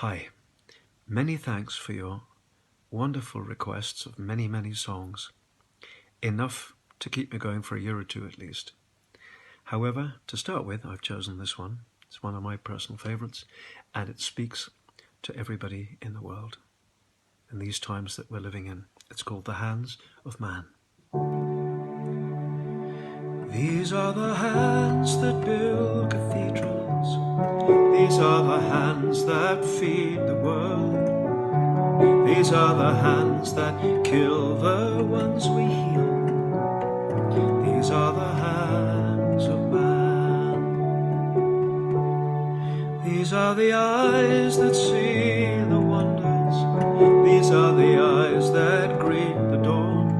Hi, many thanks for your wonderful requests of many, many songs. Enough to keep me going for a year or two at least. However, to start with, I've chosen this one. It's one of my personal favourites, and it speaks to everybody in the world in these times that we're living in. It's called The Hands of Man. These are the hands that build cathedrals. These are the hands that feed the world. These are the hands that kill the ones we heal. These are the hands of man. These are the eyes that see the wonders. These are the eyes that greet the dawn.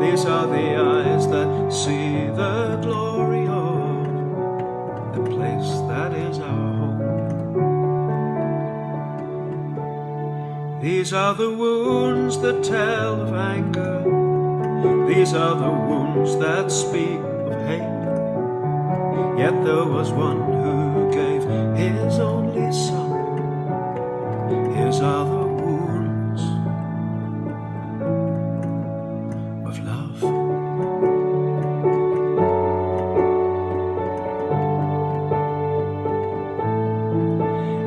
These are the eyes that see the glory of the place that is our home. These are the wounds that tell of anger. These are the wounds that speak of hate. Yet there was one who gave his only son. His are the wounds of love.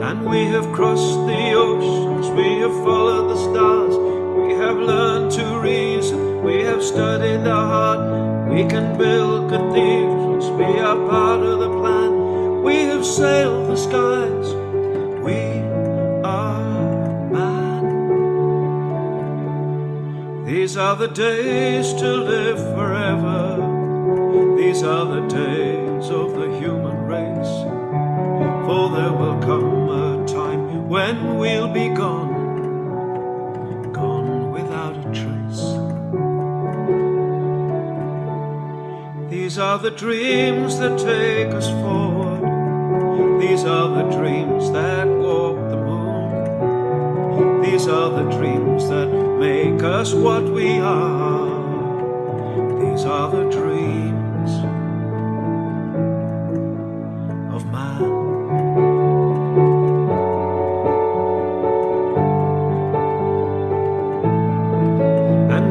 And we have crossed the oceans, we have followed the stars, we have learned to reason, we have studied the heart. We can build cathedrals, we are part of the plan. We have sailed the skies, we are man. These are the days to live forever. These are the days of the human race. For there will come a time when we'll be gone without a trace. These are the dreams that take us forward. These are the dreams that walk the moon. These are the dreams that make us what we are. These are the dreams of man.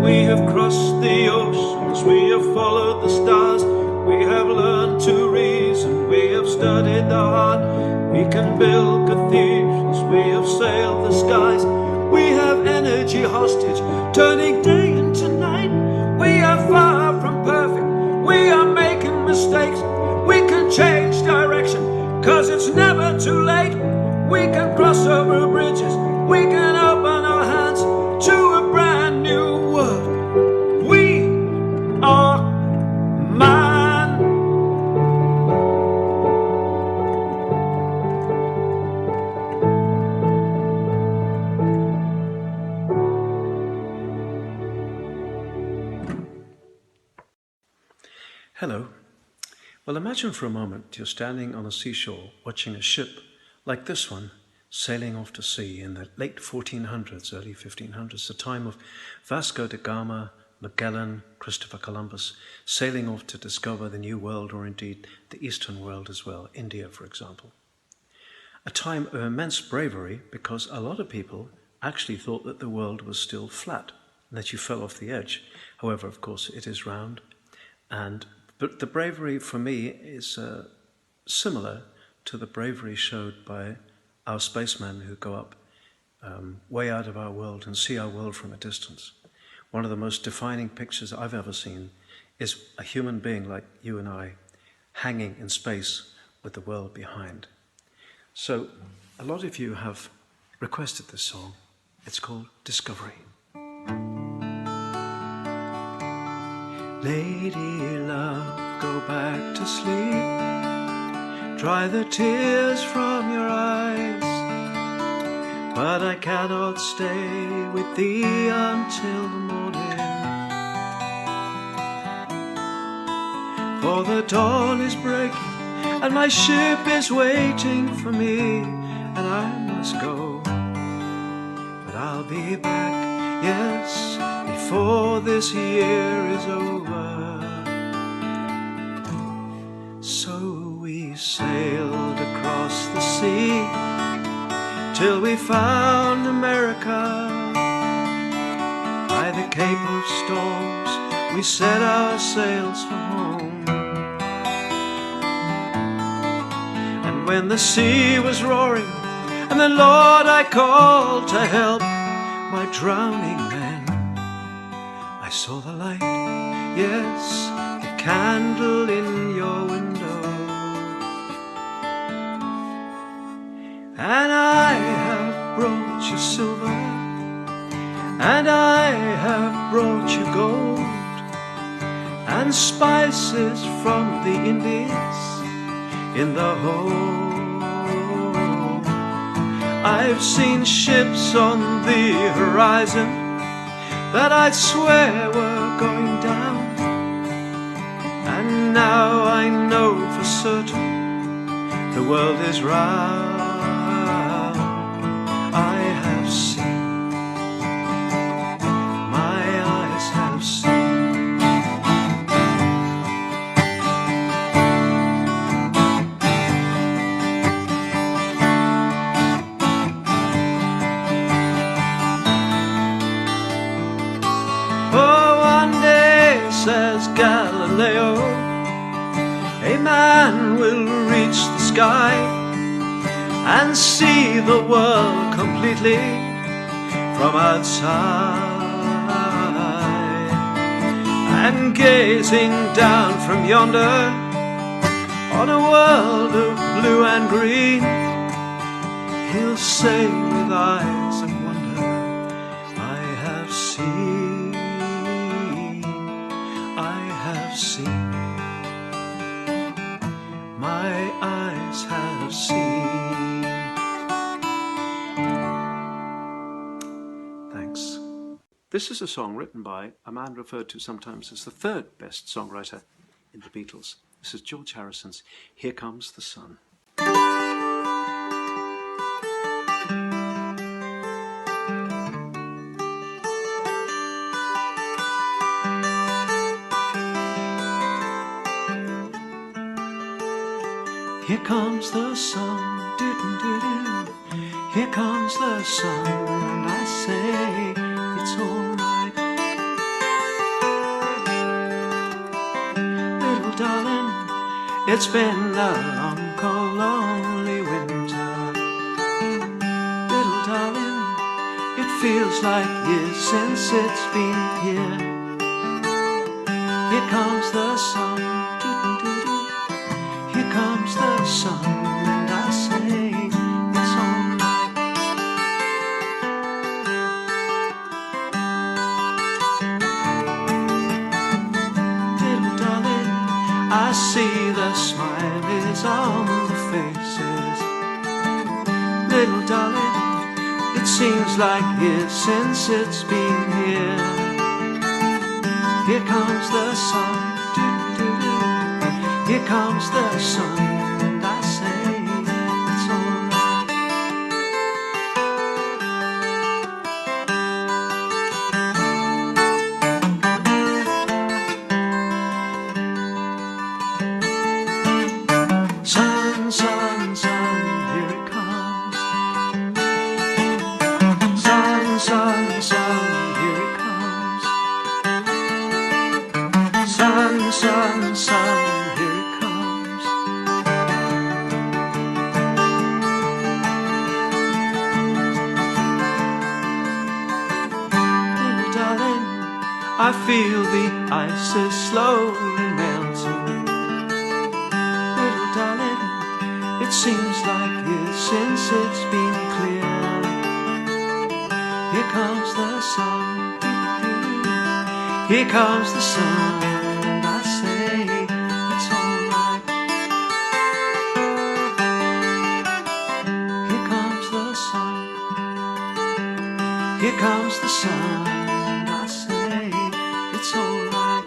We have crossed the oceans, we have followed the stars, we have learned to reason, we have studied the heart. We can build cathedrals, we have sailed the skies. We have energy hostage, turning day into night. We are far from perfect, we are making mistakes. We can change direction, cause it's never too late. We can cross over bridges, we can open our hands to a brand new world. We are man. Hello. Well, imagine for a moment you're standing on a seashore watching a ship like this one sailing off to sea in the late 1400s, early 1500s, the time of Vasco da Gama, Magellan, Christopher Columbus, sailing off to discover the New World, or indeed the Eastern world as well, India, for example. A time of immense bravery, because a lot of people actually thought that the world was still flat and that you fell off the edge. However, of course, it is round. But the bravery for me is similar to the bravery showed by our spacemen who go up way out of our world and see our world from a distance. One of the most defining pictures I've ever seen is a human being like you and I hanging in space with the world behind. So a lot of you have requested this song. It's called Discovery. Lady love, go back to sleep. Dry the tears from your eyes. But I cannot stay with thee until the morning. For the dawn is breaking and my ship is waiting for me, and I must go. But I'll be back, yes, before this year is over. So we sailed across the sea, till we found America. By the Cape of Storms we set our sails for home. And when the sea was roaring and the Lord I called to help my drowning man, I saw the light, yes, the candle in your window. And I have brought you silver, and I have brought you gold, and spices from the Indies in the hold. I've seen ships on the horizon that I'd swear were going down, and now I know for certain the world is round. I have seen, my eyes have seen. Oh, one day, says Galileo, a man will reach the sky and see the world completely from outside. And gazing down from yonder on a world of blue and green, he'll say with eyes of wonder, I have seen, I have seen, my eyes have seen. This is a song written by a man referred to sometimes as the third best songwriter in the Beatles. This is George Harrison's Here Comes the Sun. Here comes the sun, doo-doo-doo-doo. Here comes the sun, and I say it's alright. Little darling, it's been a long, cold, lonely winter. Little darling, it feels like years since it's been here. Here comes the sun, doo-doo-doo-doo. Here comes the sun, and I say it's alright. Little darling, I see the smile is on the faces. Little darling, it seems like years since it's been here. Here comes the sun, doo-doo-doo. Here comes the sun, and I say it's alright. Sun, sun, sun, here it comes. Sun, sun, sun, here it comes. Sun, sun, sun, here it comes. Little darling, I feel the ice is slowly melting. Little darling, it seems like years since it's been clear. Here comes the sun, here comes the sun, and I say it's alright. Here comes the sun, here comes the sun, and I say it's alright.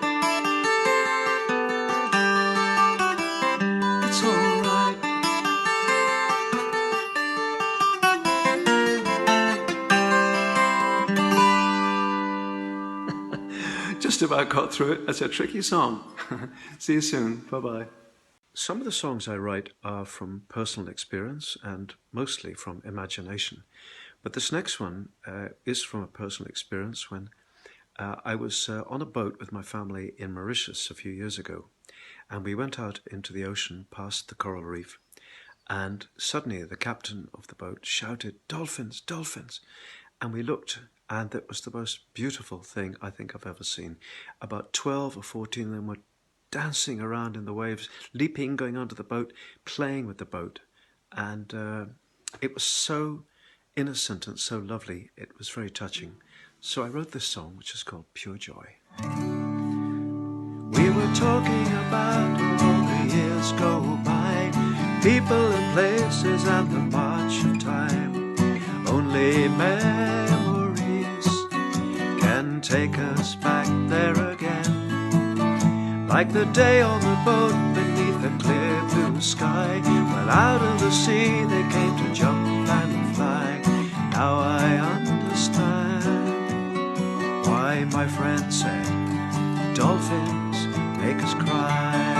It's alright. Just about got through it. That's a tricky song. See you soon. Bye-bye. Some of the songs I write are from personal experience and mostly from imagination. But this next one is from a personal experience when I was on a boat with my family in Mauritius a few years ago. And we went out into the ocean past the coral reef. And suddenly the captain of the boat shouted, "Dolphins, dolphins." And we looked, and that was the most beautiful thing I think I've ever seen. About 12 or 14 of them were dancing around in the waves, leaping, going onto the boat, playing with the boat. And it was so innocent and so lovely. It was very touching. So I wrote this song, which is called Pure Joy. We were talking about all the years go by, people and places and the march of time. Only memories can take us back there again. Like the day on the boat beneath a clear blue sky, while out of the sea they came to jump and fly. Now I understand why my friend said dolphins make us cry.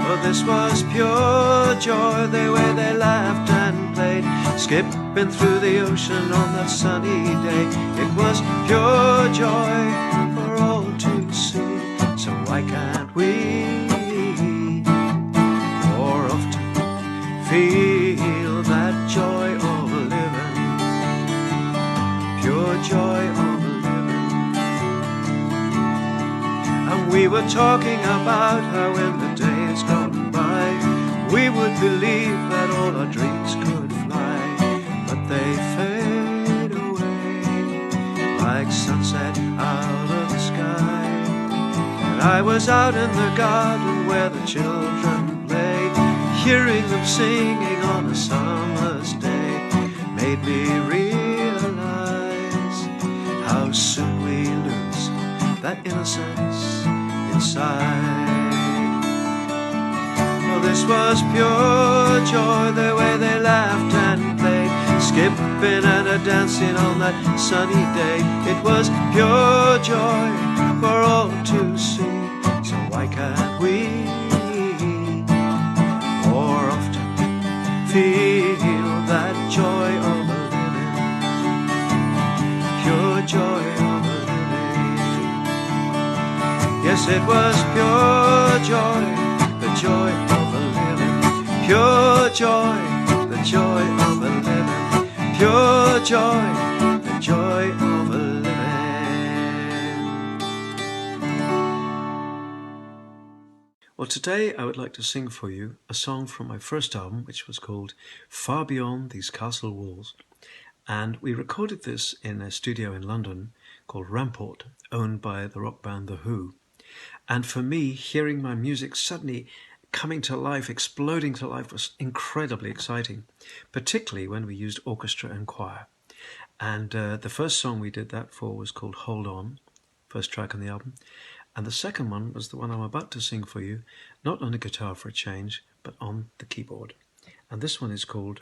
Oh, this was pure joy, the way they laughed and played, skipping through the ocean on that sunny day. It was pure joy for all to see, so why can't we more often feel that joy of living, pure joy of living? And we were talking about how in the days gone by we would believe that all our dreams could fly, but they fade away like sunset out of the sky. And I was out in the garden where the children play, hearing them singing on a summer's day made me realize how soon we lose that innocence inside. Well, this was pure joy, the way they laughed and played, skipping and a-dancing on that sunny day. It was pure joy for all to see, so why can't we more often feel that joy of living, pure joy of living? Yes, it was pure joy, the joy of living, pure joy, the joy of living, pure joy, the joy of living. Well, today I would like to sing for you a song from my first album, which was called Far Beyond These Castle Walls. And we recorded this in a studio in London called Ramport, owned by the rock band The Who. And for me, hearing my music suddenly coming to life, exploding to life, was incredibly exciting, particularly when we used orchestra and choir. And the first song we did that for was called Hold On, first track on the album. And the second one was the one I'm about to sing for you, not on the guitar for a change, but on the keyboard. And this one is called,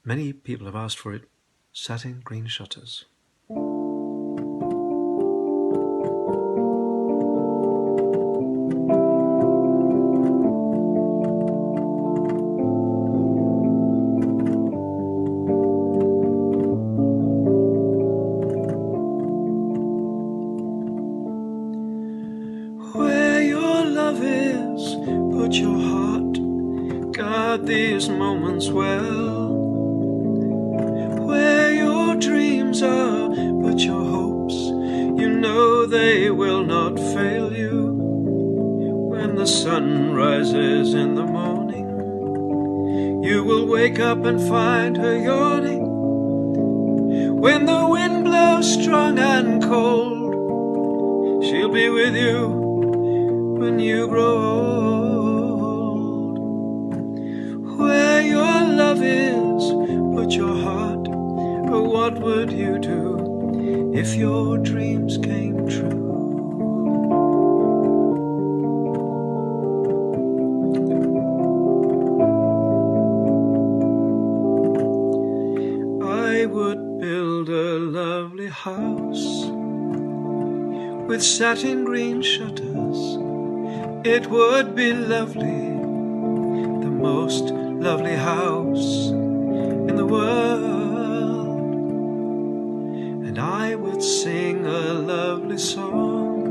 many people have asked for it, Satin Green Shutters. Put your heart, guard these moments well. Where your dreams are, put your hopes, you know they will not fail you. When the sun rises in the morning, you will wake up and find her yawning. When the wind blows strong and cold, she'll be with you when you grow old. Where your love is, put your heart, oh, what would you do if your dreams came true? I would build a lovely house with satin green shutters, it would be lovely, the most lovely house in the world, and I would sing a lovely song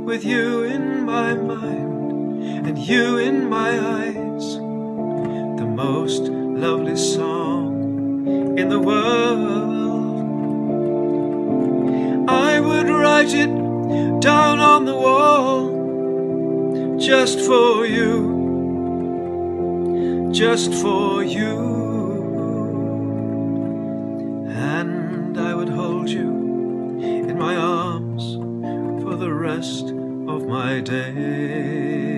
with you in my mind and you in my eyes, the most lovely song in the world. I would write it down on the wall just for you, just for you, and I would hold you in my arms for the rest of my days.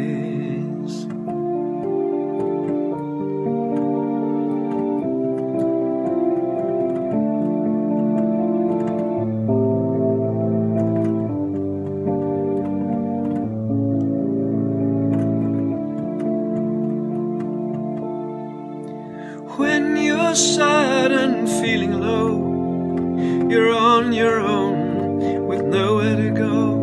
When you're sad and feeling low, you're on your own with nowhere to go.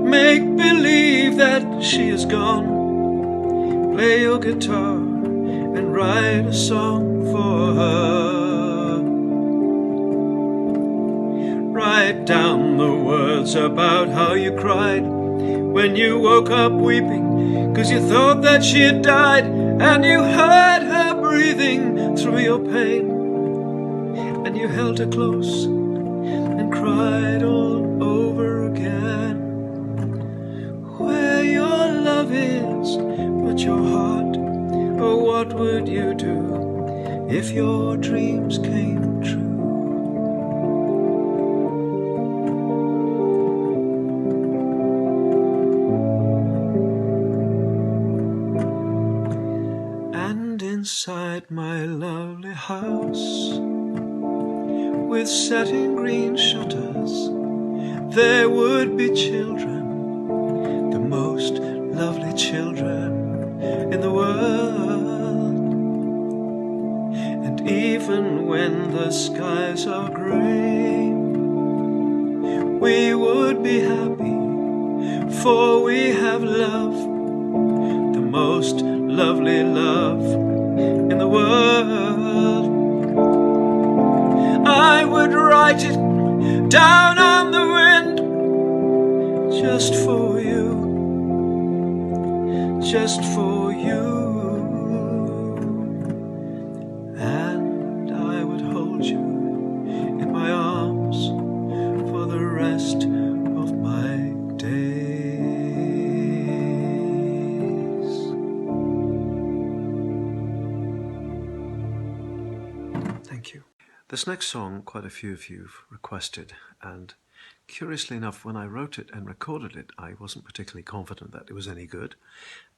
Make believe that she is gone. Play your guitar and write a song for her. Write down the words about how you cried when you woke up weeping, 'cause you thought that she had died, and you heard her breathing through your pain, and you held her close and cried all over again. Where your love is, but your heart, oh, what would you do if your dreams came true? Inside my lovely house, with satin green shutters, there would be children, the most lovely children in the world. And even when the skies are grey, we would be happy, for we have love, the most lovely love in the world. I would write it down on the wind just for you, just for you, and I would hold you in my arms for the rest of my days. Thank you. This next song, quite a few of you have requested, and curiously enough, when I wrote it and recorded it, I wasn't particularly confident that it was any good,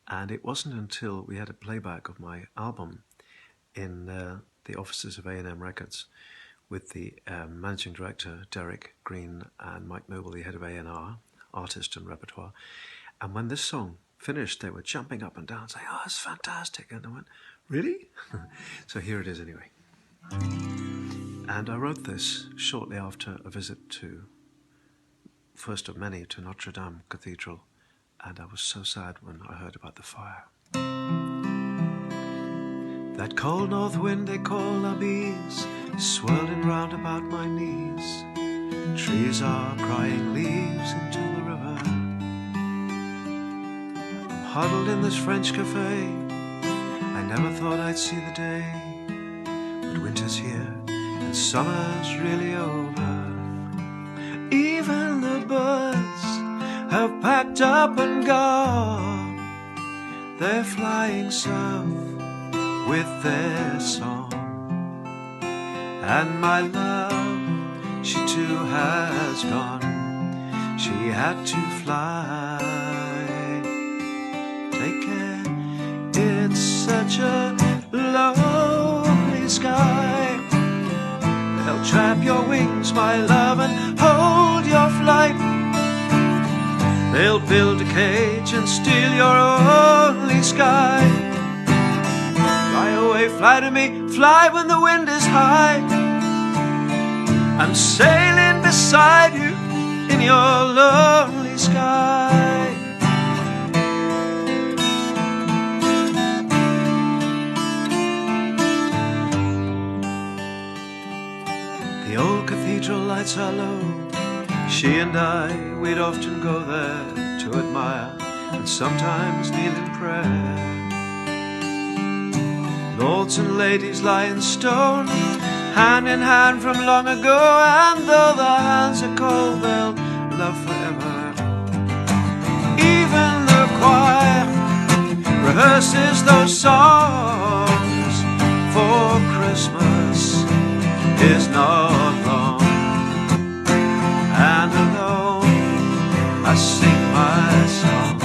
and it wasn't until we had a playback of my album in the offices of A&M Records with the managing director, Derek Green, and Mike Noble, the head of A&R, artist and repertoire, and when this song finished, they were jumping up and down saying, "Oh, it's fantastic," and I went, "Really?" So here it is anyway. And I wrote this shortly after a visit to, first of many, to Notre Dame Cathedral, and I was so sad when I heard about the fire. That cold north wind they call Orbison, swirling round about my knees. Trees are crying leaves into the river. I'm huddled in this French cafe. I never thought I'd see the day, but winter's here and summer's really over. Even the birds have packed up and gone. They're flying south with their song. And my love, she too has gone. She had to fly. Take care, it's such a lonely sky. They'll trap your wings, my love, and hold your flight. They'll build a cage and steal your only sky. Fly away, fly to me, fly when the wind is high. I'm sailing beside you in your lonely sky. nights are low, she and I, we'd often go there to admire and sometimes kneel in prayer. Lords and ladies lie in stone, hand in hand from long ago, and though their hands are cold, they'll love forever. Even the choir rehearses those songs, for Christmas is not long. And alone I sing my song.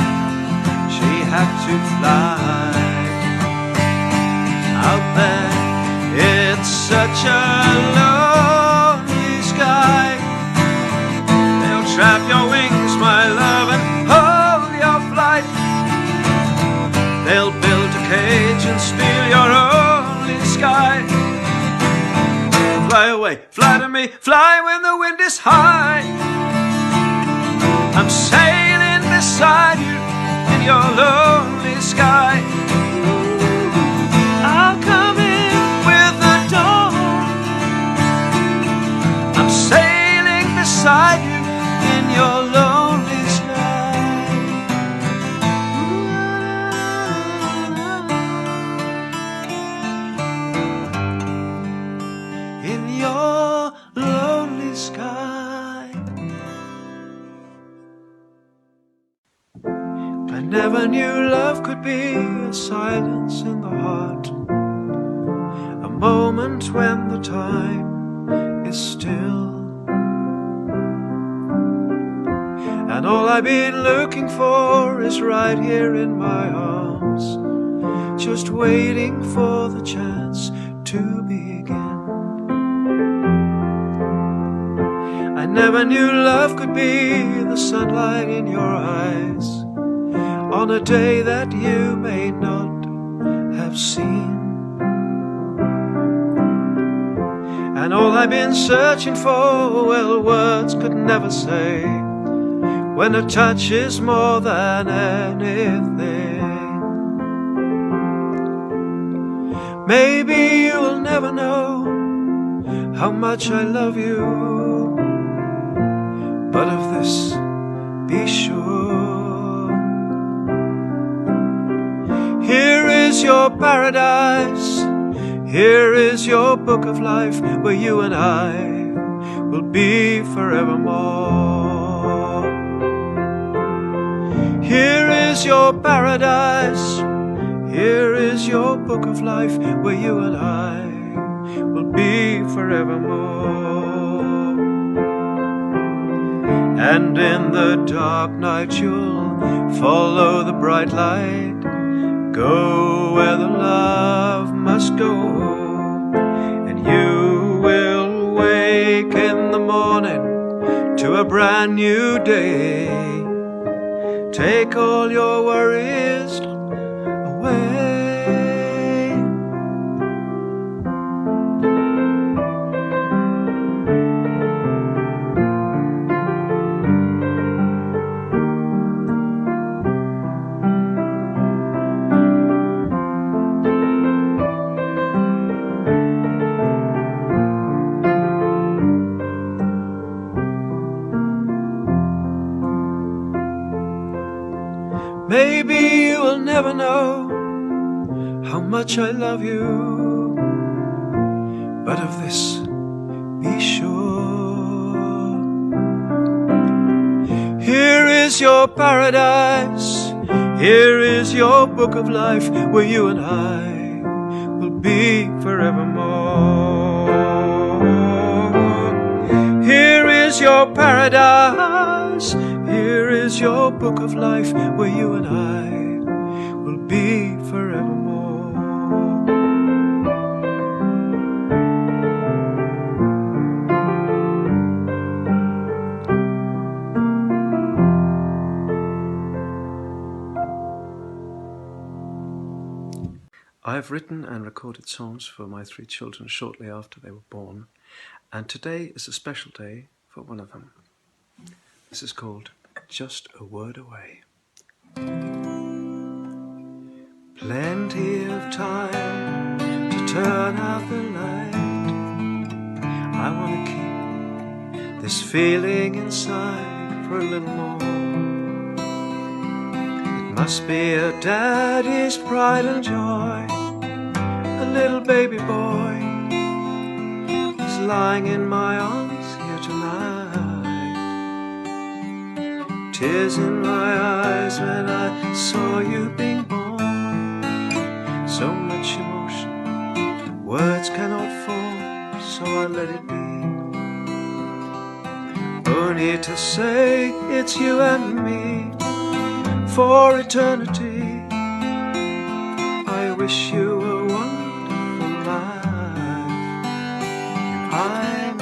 She had to fly out there. It's such a lonely sky. They'll trap your wings, my love, and hold your flight. They'll build a cage and steal your only sky. Fly away, fly to me, fly when the wind is high. I'm sailing beside you in your lonely sky. I'll come in with the dawn. I'm sailing beside you in your lonely sky. In your lonely sky. I never knew love could be a silence in the heart, a moment when the time is still, and all I've been looking for is right here in my arms, just waiting for the chance to begin. I never knew love could be the sunlight in your eyes on a day that you may not have seen. And all I've been searching for, well, words could never say, when a touch is more than anything. Maybe you'll never know how much I love you, but of this be sure. Here is your paradise, here is your book of life, where you and I will be forevermore. Here is your paradise, here is your book of life, where you and I will be forevermore. And in the dark night you'll follow the bright light, go where the love must go, and you will wake in the morning to a brand new day. Take all your worries away. Maybe you will never know how much I love you, but of this be sure. Here is your paradise, here is your book of life, where you and I will be forevermore. Here is your paradise, here is your book of life, where you and I will be forevermore. I have written and recorded songs for my 3 children shortly after they were born, and today is a special day for one of them. This is called Just a Word Away. Plenty of time to turn out the light. I want to keep this feeling inside for a little more. It must be a daddy's pride and joy, a little baby boy who's lying in my arms here tonight. Tears in my eyes when I saw you being born. So much emotion, words cannot form, so I let it be. Only to say it's you and me for eternity. I wish you a wonderful life, and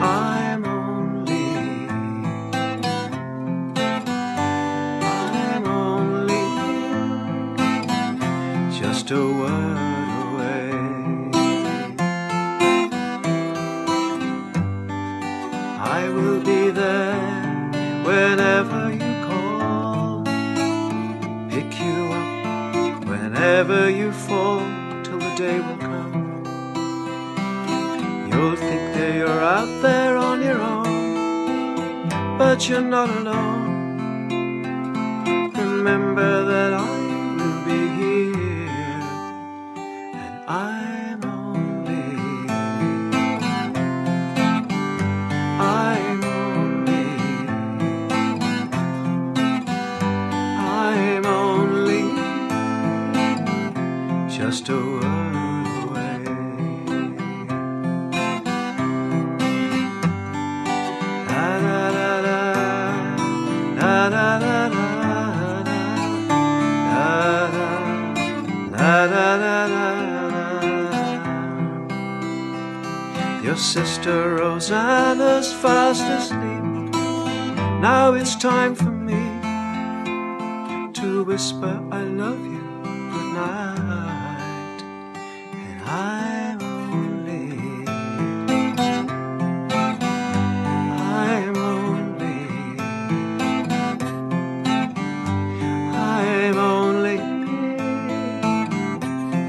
I'm only just a word away. I will be there whenever you call, pick you up whenever you fall, till the day will come. You'll think that you're out there on your own, but you're not alone. Remember that I will be here, and I'm only just a word away. Da da da da, da da da da, da da da da. Your sister Rosanna's fast asleep. Now it's time for me to whisper I love you good night, and I'm only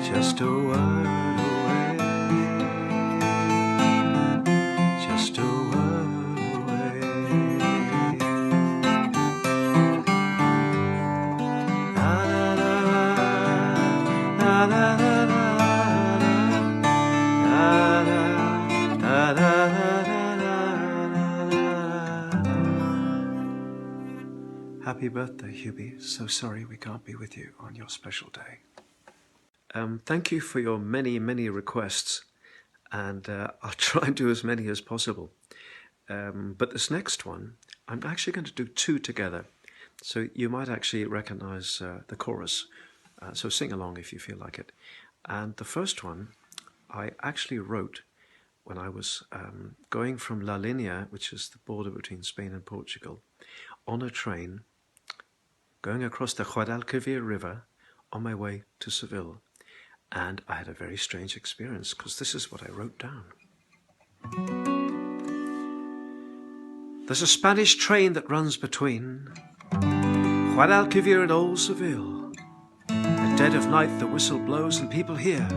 just a word away, just a word away. Happy birthday, Hubie. So sorry we can't be with you on your special day. Thank you for your many, many requests, and I'll try and do as many as possible. But this next one, I'm actually going to do two together, so you might actually recognize the chorus. So sing along if you feel like it. And the first one, I actually wrote when I was going from La Linea, which is the border between Spain and Portugal, on a train, going across the Guadalquivir River on my way to Seville. And I had a very strange experience, because this is what I wrote down. There's a Spanish train that runs between Guadalquivir and old Seville. At dead of night the whistle blows and people hear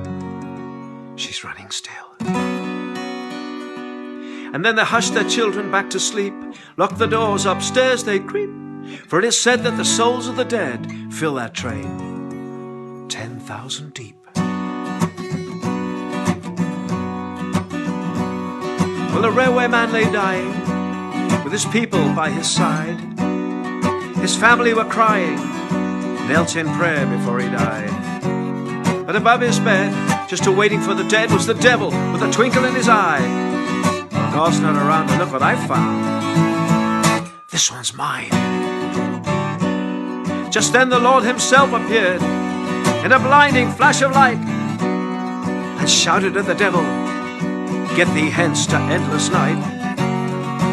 she's running still. And then they hush their children back to sleep, lock the doors, upstairs they creep, for it is said that the souls of the dead fill that train 10,000 deep. Well, the railway man lay dying, with his people by his side. His family were crying, knelt in prayer before he died. But above his bed, just awaiting for the dead, was the devil with a twinkle in his eye. Well, God's not around, and look what I found. This one's mine. Just then the Lord himself appeared in a blinding flash of light and shouted at the devil, "Get thee hence to endless night."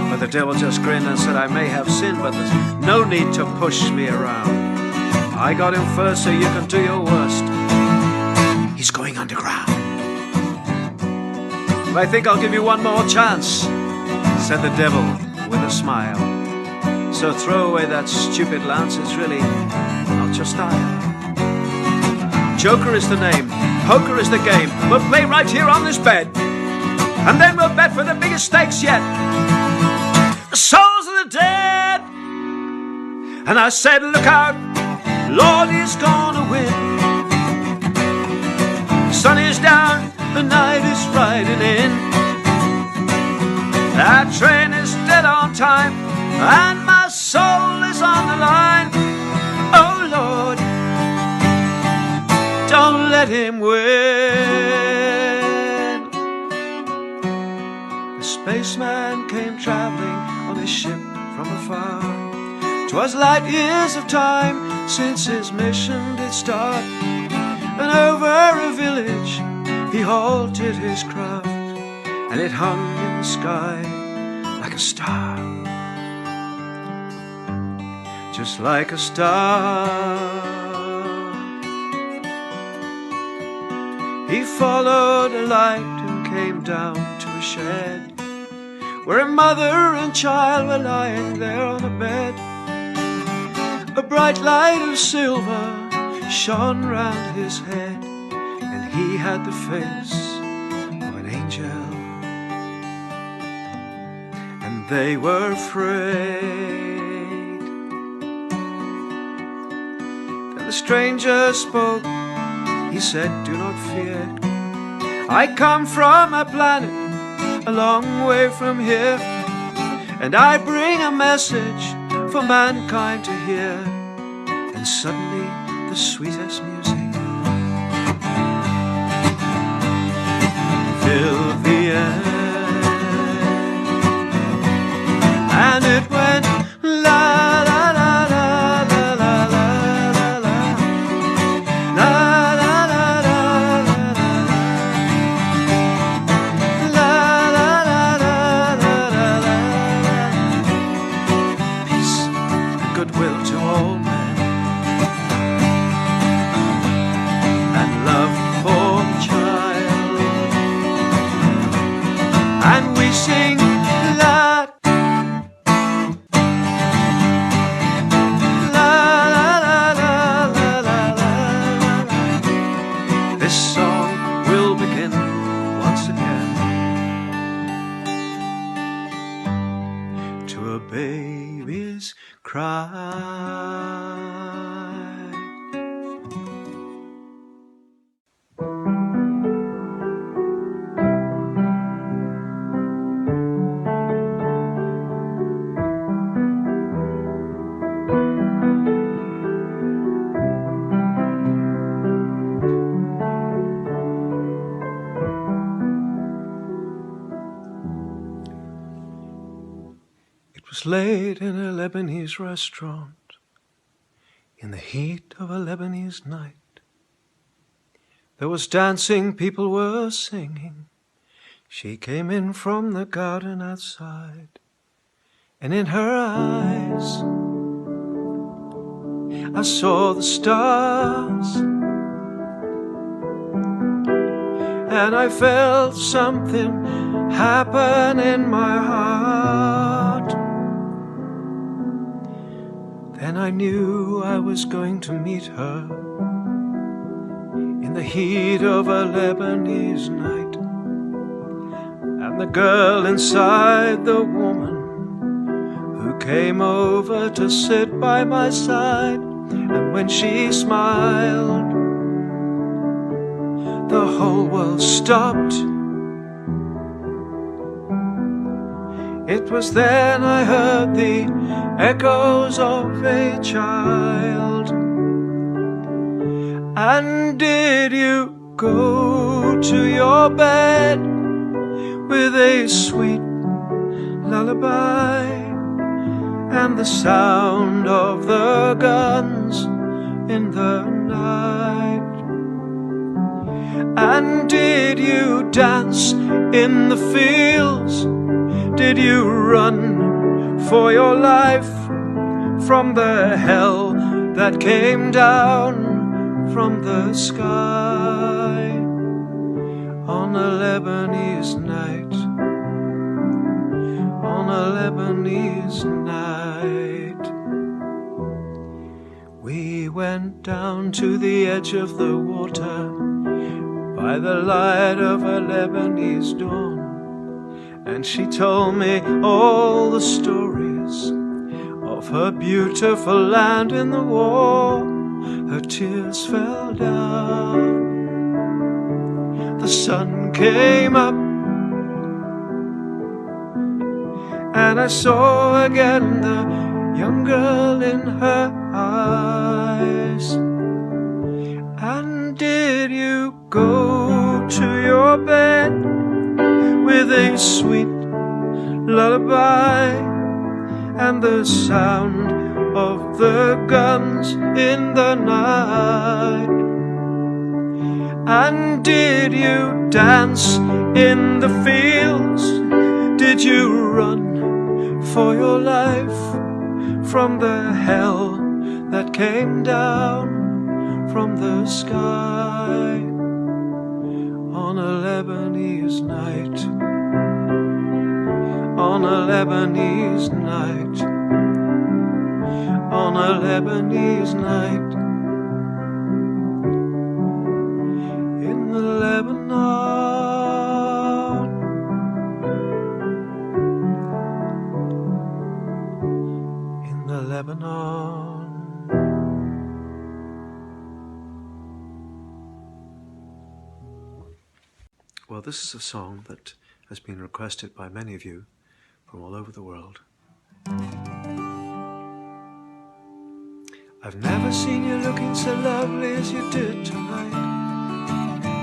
But the devil just grinned and said, "I may have sinned, but there's no need to push me around. I got him first, so you can do your worst. He's going underground." "But I think I'll give you one more chance," said the devil with a smile. "So throw away that stupid lance, it's really not your style. Joker is the name, poker is the game. We'll play right here on this bed, and then we'll bet for the biggest stakes yet. The souls of the dead. And I said, look out, Lord is gonna win. The sun is down, the night is riding in. That train is dead on time, and my soul is on the line. Oh Lord, don't let him win. The spaceman came travelling on his ship from afar. 'Twas light years of time since his mission did start, and over a village he halted his craft, and it hung in the sky like a star, just like a star. He followed a light and came down to a shed, where a mother and child were lying there on a bed. A bright light of silver shone round his head, and he had the face of an angel. And they were afraid. Then the stranger spoke. He said, do not fear. I come from a planet a long way from here, and I bring a message for mankind to hear. And suddenly the sweetest music filled the air, and it went la la la la la la la la la la la la la la la la. Peace and goodwill to all men, and love for the child, and we sing la la la la la la la. This song will begin once again to a baby's cry. It was late in a Lebanese restaurant, in the heat of a Lebanese night. There was dancing, people were singing. She came in from the garden outside, and in her eyes I saw the stars, and I felt something happen in my heart. Then I knew I was going to meet her in the heat of a Lebanese night. And the girl inside, the woman who came over to sit by my side, and when she smiled, the whole world stopped. It was then I heard the echoes of a child. And did you go to your bed with a sweet lullaby and the sound of the guns in the night? And did you dance in the fields? Did you run for your life from the hell that came down from the sky on a Lebanese night? On a Lebanese night, we went down to the edge of the water by the light of a Lebanese dawn. And she told me all the stories of her beautiful land in the war. Her tears fell down. The sun came up, and I saw again the young girl in her eyes. And did you go to your bed with a sweet lullaby and the sound of the guns in the night? And did you dance in the fields? Did you run for your life from the hell that came down from the sky on a Lebanese night? On a Lebanese night, on a Lebanese night, in the Lebanon, in the Lebanon. Well, this is a song that has been requested by many of you from all over the world. I've never seen you looking so lovely as you did tonight.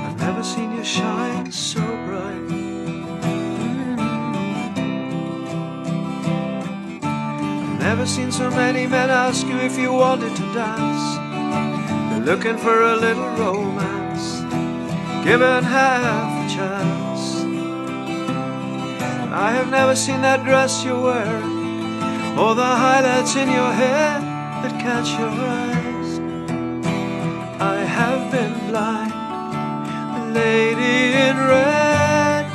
I've never seen you shine so bright. I've never seen so many men ask you if you wanted to dance. They're looking for a little romance, given half a chance. I have never seen that dress you're wearing, or the highlights in your hair that catch your eyes. I have been blind. The lady in red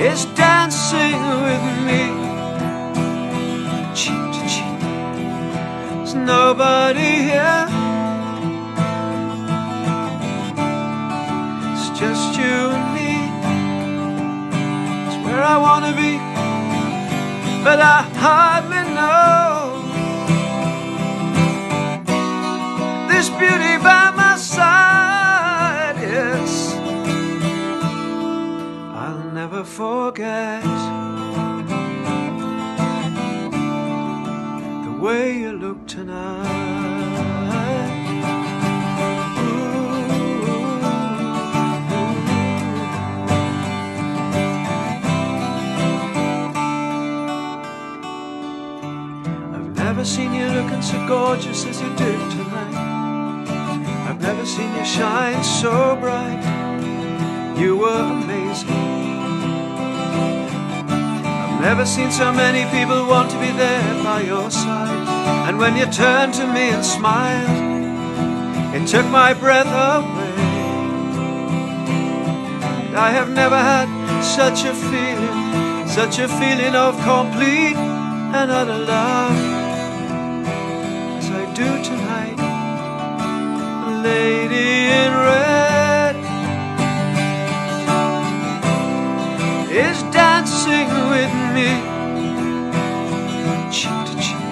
is dancing with me, cheek to cheek. There's nobody here, it's just you and me. Where I want to be, but I hardly know this beauty by my side. Yes, I'll never forget the way you look tonight. I've never seen you looking so gorgeous as you did tonight. I've never seen you shine so bright. You were amazing. I've never seen so many people want to be there by your side. And when you turned to me and smiled, it took my breath away. And I have never had such a feeling of complete and utter love do tonight. The lady in red is dancing with me, cheek to cheek.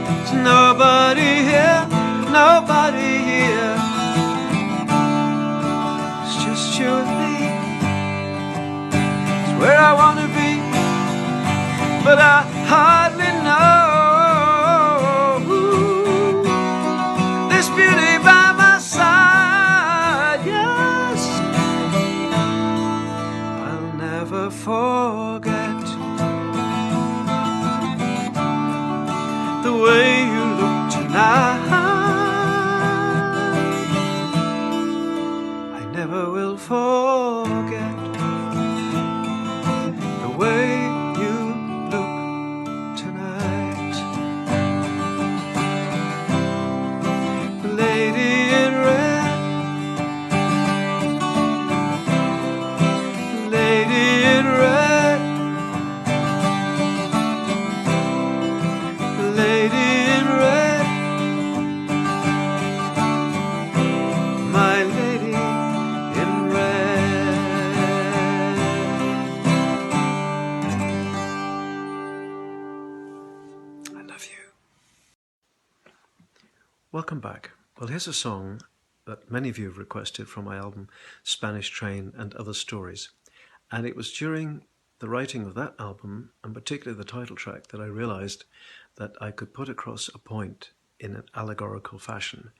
There's nobody here, nobody here. It's just you and me. It's where I want to be, but I hardly know beauty by my side. Yes, I'll never forget the way you look tonight. I never will forget the way you look tonight. Lady in red, lady in red, lady in red Welcome back. Well, here's a song that many of you have requested from my album Spanish Train and Other Stories. And it was during the writing of that album, and particularly the title track, that I realized that I could put across a point in an allegorical fashion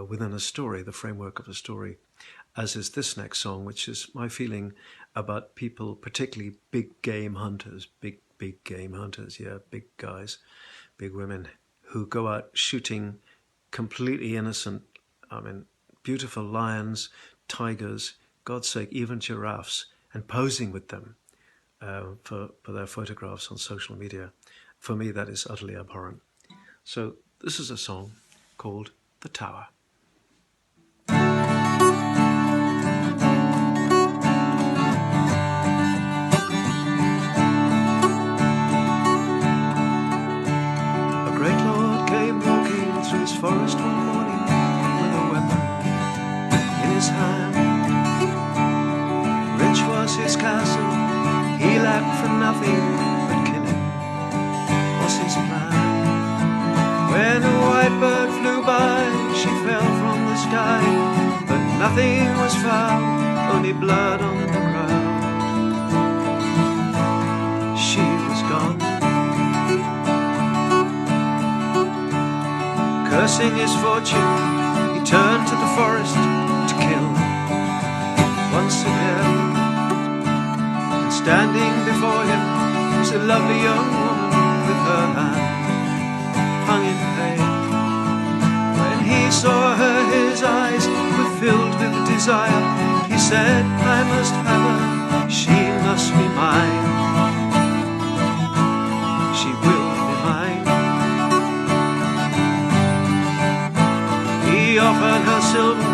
within a story, the framework of a story, as is this next song, which is my feeling about people, particularly big game hunters, big game hunters, yeah, big guys, big women, who go out shooting completely innocent, beautiful lions, tigers, God's sake, even giraffes, and posing with them for their photographs on social media. For me, that is utterly abhorrent. So this is a song called The Tower. A great lord came walking through his forest one morning with a weapon in his hand. Rich was his castle, he lacked for nothing, but killing was his plan. When a white bird flew by, she fell from the sky, but nothing was found, only blood on the ground. She was gone. Cursing his fortune, he turned to the forest to kill once again. And standing before him was a lovely young woman with her hand hung in pain. When he saw her, his eyes were filled with desire. He said, I must have her, she must be mine. She will be mine. He offered her silver,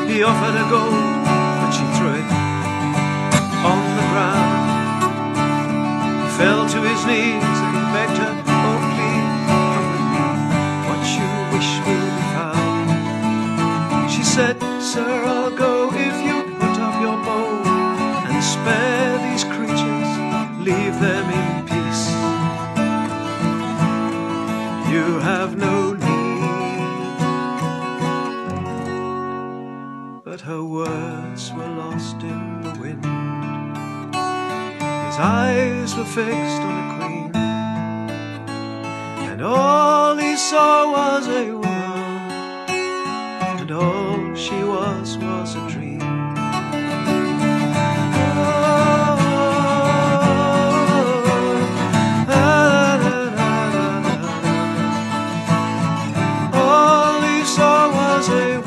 he offered her gold, but she threw it on the ground. He fell to his knees and he begged her, oh please, come with me, what you wish will be found. She said, sir, I'll go if you put up your bow and spare these creatures, leave them in peace. You have no need. But her words were lost in the wind. His eyes were fixed on a queen, and all he saw was a woman, and all she was a dream. All he saw was a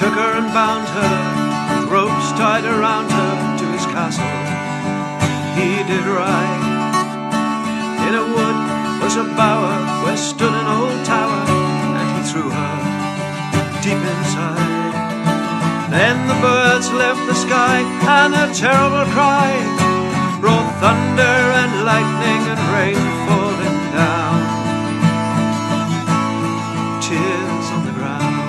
took her and bound her, with ropes tied around her to his castle. He did ride. In a wood was a bower where stood an old tower, and he threw her deep inside. Then the birds left the sky, and a terrible cry brought thunder and lightning and rain falling down. Tears on the ground.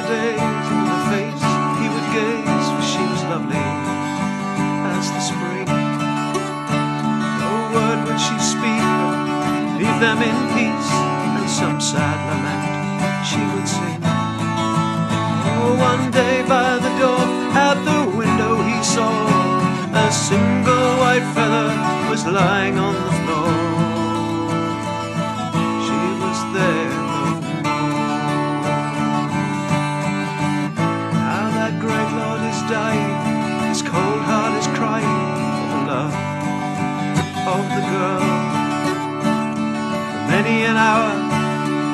Days in her face he would gaze, for she was lovely as the spring. No word would she speak, but leave them in peace, and some sad lament she would sing. Oh, one day by the door, at the window he saw a single white feather was lying on the floor. She was there. Great Lord is dying, his cold heart is crying for the love of the girl. For many an hour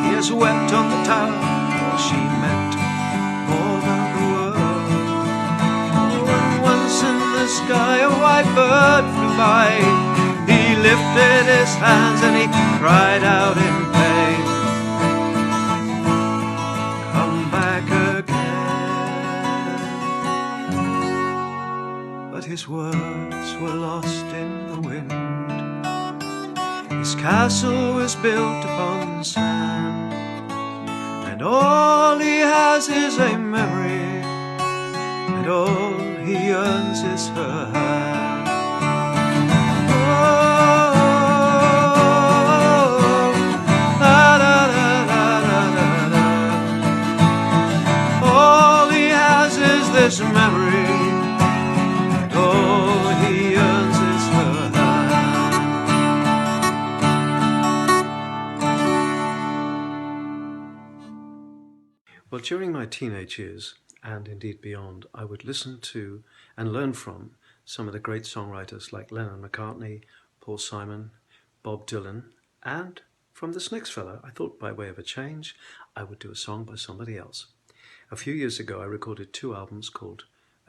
he has wept on the tower, for she meant more than the world. Oh, and once in the sky a white bird flew by, he lifted his hands and he cried out in pain, come back again. But his words were lost in the wind. His castle was built upon sand, and all he has is a memory and all he earns is her hand. All he has is this memory, and all he earns is her hand. Well, during my teenage years, and indeed beyond, I would listen to and learn from some of the great songwriters like Lennon McCartney, Paul Simon, Bob Dylan, and from this next fella, I thought by way of a change, I would do a song by somebody else. A few years ago, I recorded 2 albums called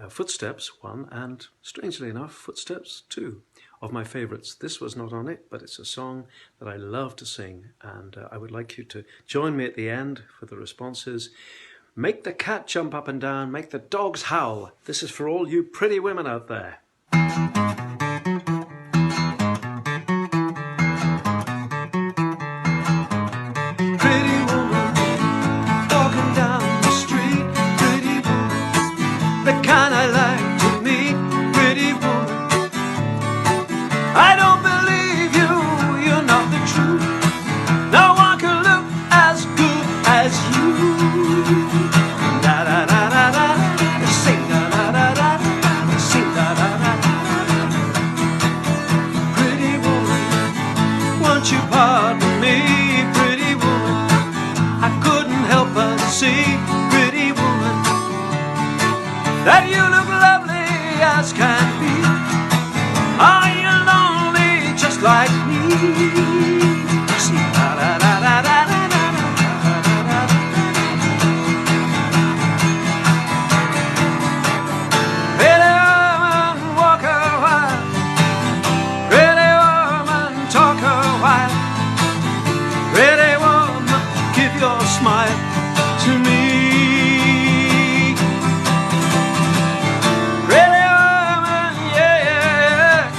Footsteps 1 and, strangely enough, Footsteps 2 of my favourites. This was not on it, but it's a song that I love to sing, and I would like you to join me at the end for the responses. Make the cat jump up and down, make the dogs howl. This is for all you pretty women out there. Pretty woman, walking down the street. Pretty woman, the kind I like to meet. Pretty woman, I don't believe you, you're not the truth. No one can look as good as you. Da da da da da, sing da da da da, sing da da da da. Pretty woman, won't you pardon me? Pretty woman, I couldn't help but see. Pretty woman, that you look lovely as can be. Are you lonely just like me? Sing da da da da da da. Smile to me. Pretty woman, yeah.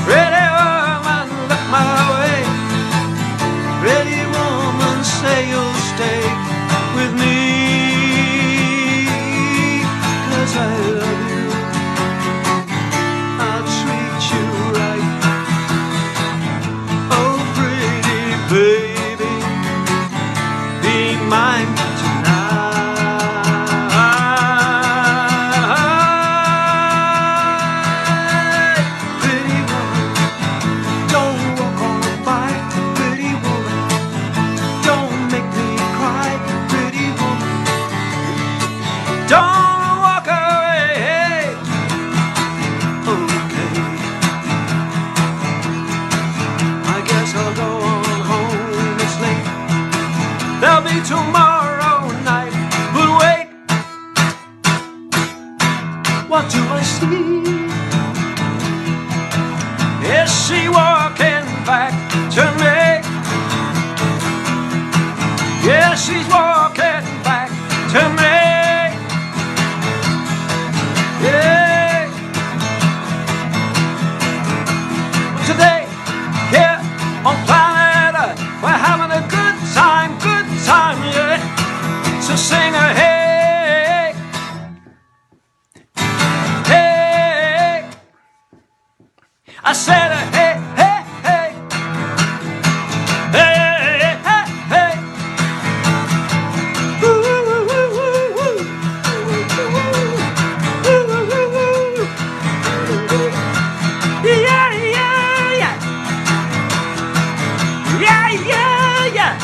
Pretty woman, look my way. Pretty woman, say you'll stay with me. 'Cause I love you, I'll treat you right. Oh, pretty baby, mine tonight. Pretty woman, don't walk on by. Pretty woman, don't make me cry. Pretty woman, don't walk away. Okay, I guess I'll go on home, it's late. There'll be tomorrow night, but wait, what do I see? Is she walking back to me? Yeah, she's walking back to me. Yeah. Today, here on planet Earth, we're having a good time, yeah. So sing a hey, hey. I said a hey, hey, hey, hey, hey, hey. Ooh, ooh, ooh, ooh, ooh. Ooh, ooh, ooh, ooh. Yeah, yeah, yeah. Yeah, yeah, yeah.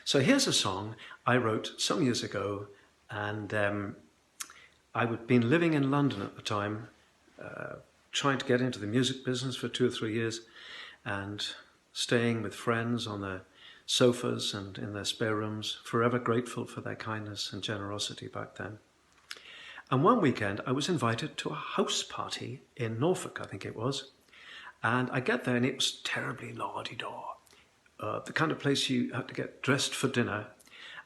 So here's a song I wrote some years ago, and I'd been living in London at the time, trying to get into the music business for 2 or 3 years, and staying with friends on their sofas and in their spare rooms, forever grateful for their kindness and generosity back then. And one weekend I was invited to a house party in Norfolk, I think it was, and I get there and it was terribly la-di-da. The kind of place you had to get dressed for dinner,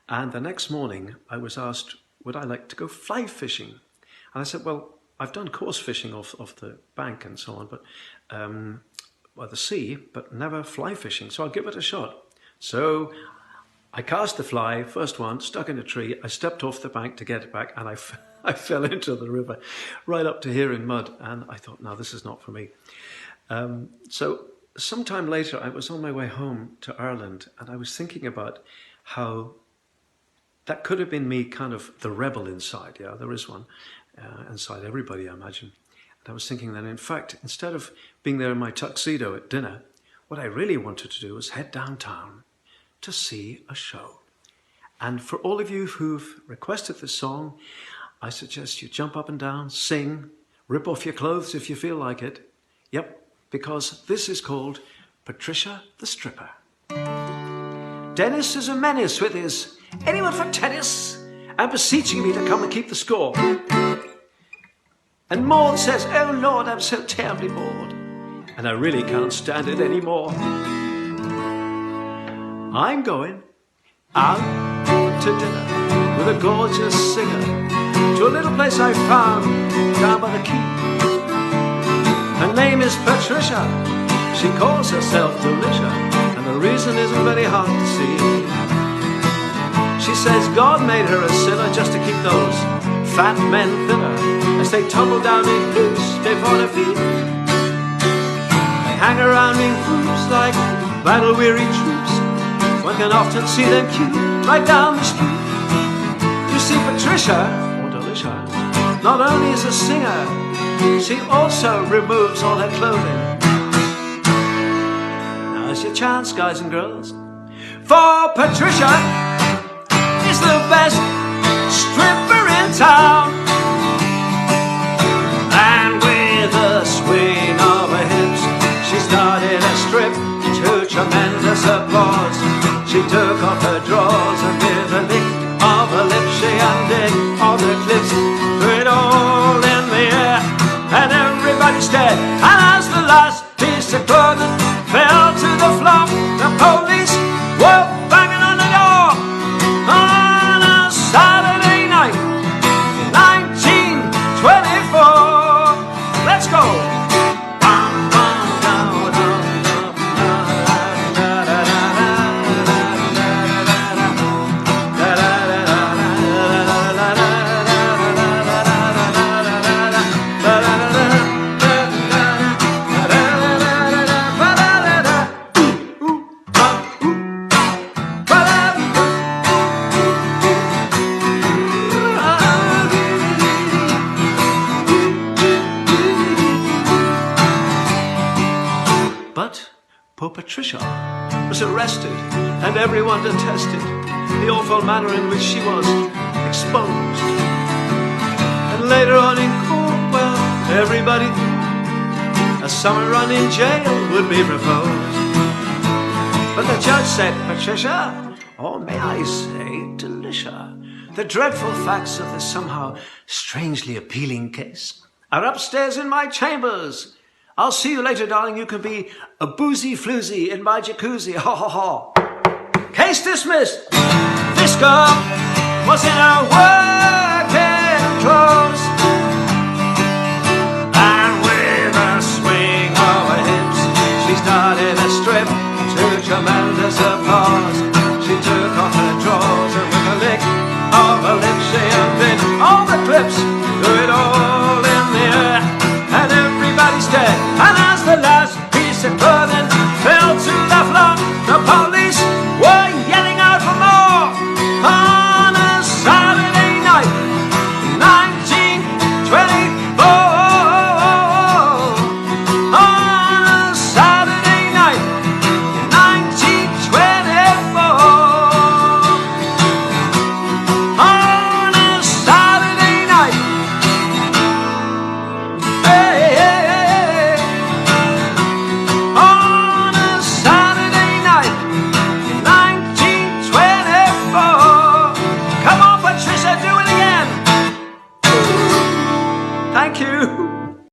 and the next morning I was asked would I like to go fly fishing? And I said, well, I've done coarse fishing off the bank and so on, but by the sea, but never fly fishing. So I'll give it a shot. So I cast the fly, first one, stuck in a tree. I stepped off the bank to get it back, and I fell into the river, right up to here in mud. And I thought, no, this is not for me. So sometime later, I was on my way home to Ireland, and I was thinking about how that could have been me, kind of the rebel inside. Yeah, there is one inside everybody, I imagine. And I was thinking that, in fact, instead of being there in my tuxedo at dinner, what I really wanted to do was head downtown to see a show. And for all of you who've requested this song, I suggest you jump up and down, sing, rip off your clothes if you feel like it. Yep, because this is called Patricia the Stripper. Dennis is a menace with his "anyone for tennis?" and beseeching me to come and keep the score. And Maud says, "Oh Lord, I'm so terribly bored, and I really can't stand it anymore. I'm going out to dinner with a gorgeous singer to a little place I found down by the quay. Her name is Patricia, she calls herself Delicia, and the reason isn't very hard to see. She says God made her a sinner just to keep those fat men thinner as they tumble down in heaps before their feet. They hang around in groups like battle-weary troops. One can often see them queue right down the street. You see, Patricia, or Delicia, not only is a singer, she also removes all her clothing. Now's your chance, guys and girls, for Patricia is the best stripper in town. And with a swing of her hips, she started a strip to tremendous applause. She took off her drawers and with a lick of her lips she undid all the clips, threw it all in the air, and everybody stared. And as the last piece of clothing fell to the floor, the police were banging on the door on a Saturday night, 1924. Let's go. Poor Patricia was arrested and everyone detested the awful manner in which she was exposed. And later on in court, well, everybody thought a summer run in jail would be proposed. But the judge said, Patricia, or may I say Delicia, the dreadful facts of this somehow strangely appealing case are upstairs in my chambers. I'll see you later, darling. You can be a boozy floozy in my jacuzzi. Ha ha ha. Case dismissed. This girl was in her working clothes, and with a swing of her hips, she started a strip to tremendous applause. She took off her drawers and with a lick of her lips she undid all the clips, threw it all in the air, and everybody stared. And as the last piece of clothing fell to the floor, the police were yelling out for more on a Saturday night, 1924. On a Saturday night, 1924. On a Saturday night. Hey, hey, hey. On a Saturday night, 1924. Come on, Patricia, do it again. Thank you.